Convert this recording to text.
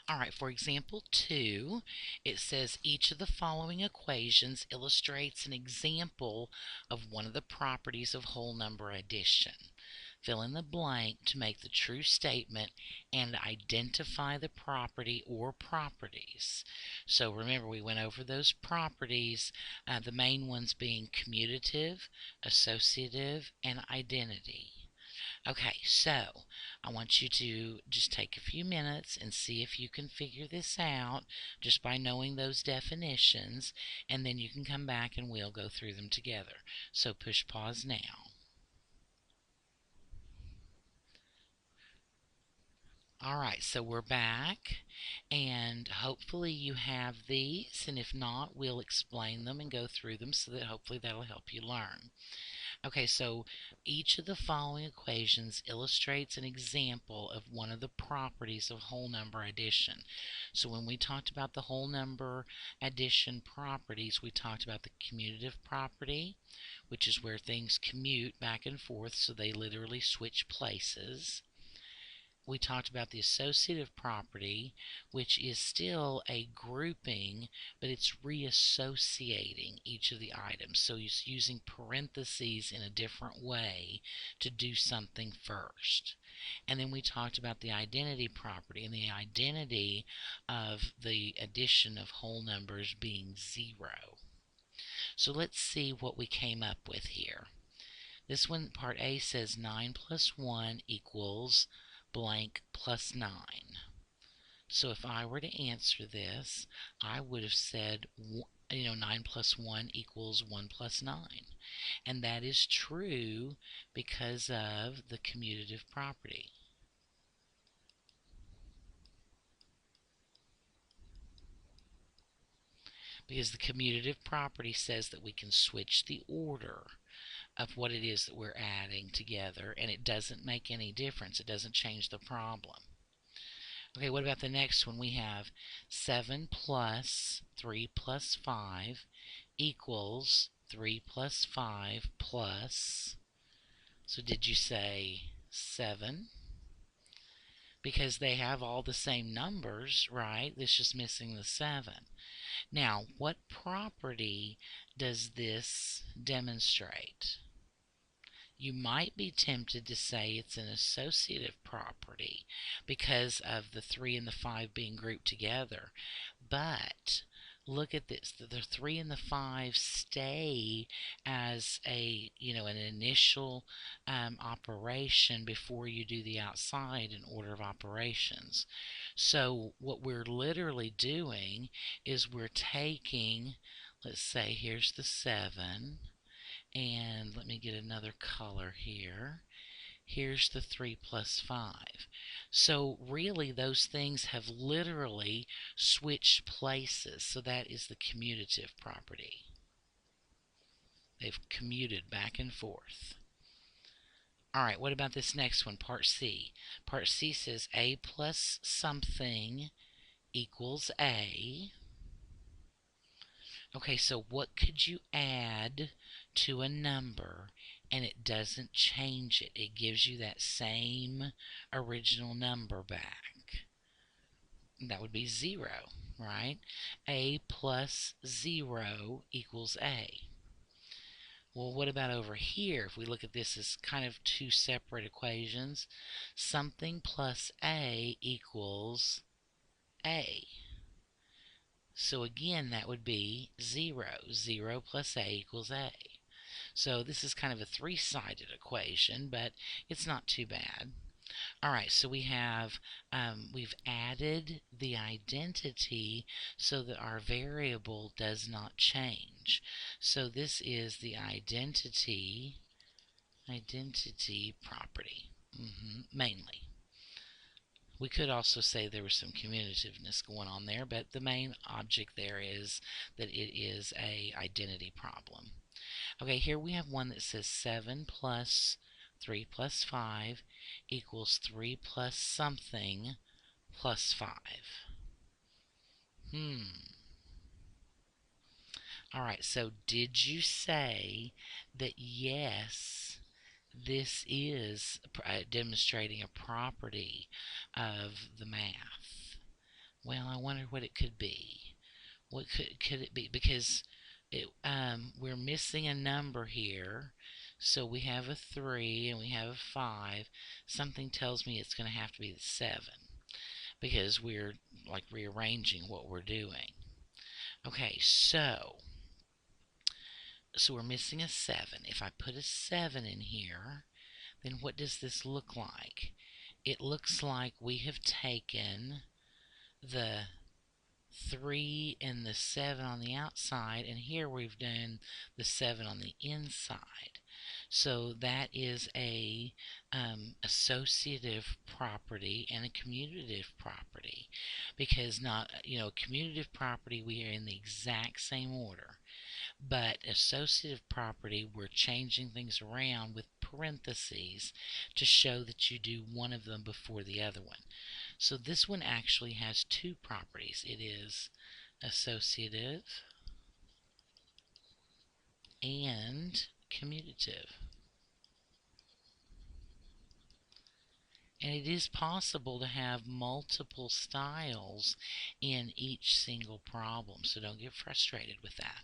All right, for example 2, it says each of the following equations illustrates an example of one of the properties of whole number addition. Fill in the blank to make the true statement and identify the property or properties. So remember, we went over those properties, the main ones being commutative, associative, and identity. Okay, so I want you to just take a few minutes and see if you can figure this out just by knowing those definitions, and then you can come back and we'll go through them together. So push pause now. All right, so we're back, and hopefully you have these, and if not, we'll explain them and go through them so that hopefully that'll help you learn. Okay, so each of the following equations illustrates an example of one of the properties of whole number addition. So when we talked about the whole number addition properties, we talked about the commutative property, which is where things commute back and forth, so they literally switch places. We talked about the associative property, which is still a grouping, but it's reassociating each of the items. So it's using parentheses in a different way to do something first. And then we talked about the identity property and the identity of the addition of whole numbers being 0. So let's see what we came up with here. This one, part A, says 9 plus 1 equals blank plus 9. So if I were to answer this, I would have said, 9 plus 1 equals 1 plus 9. And that is true because of the commutative property. Because the commutative property says that we can switch the order of what it is that we're adding together, and it doesn't make any difference. It doesn't change the problem. Okay, what about the next one? We have 7 plus 3 plus 5 equals 3 plus 5 plus, so did you say 7? Because they have all the same numbers, right? It's just missing the 7. Now, what property does this demonstrate? You might be tempted to say it's an associative property because of the 3 and the 5 being grouped together. But look at this. The 3 and the 5 stay as an initial operation before you do the outside in order of operations. So what we're literally doing is we're taking, let's say here's the 7, and let me get another color here. Here's the 3 plus 5. So really those things have literally switched places. So that is the commutative property. They've commuted back and forth. All right, what about this next one, part C? Part C says A plus something equals A. Okay, so what could you add to a number and it doesn't change it? It gives you that same original number back. That would be 0, right? A plus 0 equals A. Well, what about over here? If we look at this as kind of two separate equations, something plus A equals A. So again, that would be 0. 0 plus A equals A. So this is kind of a three-sided equation, but it's not too bad. All right, so we've added the identity so that our variable does not change. So this is the identity property, mainly. We could also say there was some commutativeness going on there, but the main object there is that it is a identity problem. Okay, here we have one that says 7 plus 3 plus 5 equals 3 plus something plus 5. Alright, so did you say that yes, this is demonstrating a property of the math? Well, I wonder what it could be. What could it be? Because we're missing a number here. So we have a 3 and we have a 5. Something tells me it's going to have to be the 7 because we're like rearranging what we're doing. Okay, so we're missing a 7. If I put a 7 in here, then what does this look like? It looks like we have taken the 3 and the 7 on the outside, and here we've done the 7 on the inside. So that is a associative property and a commutative property, because not commutative property we are in the exact same order, but associative property we're changing things around with parentheses to show that you do one of them before the other one. So this one actually has two properties. It is associative and commutative. And it is possible to have multiple styles in each single problem, so don't get frustrated with that.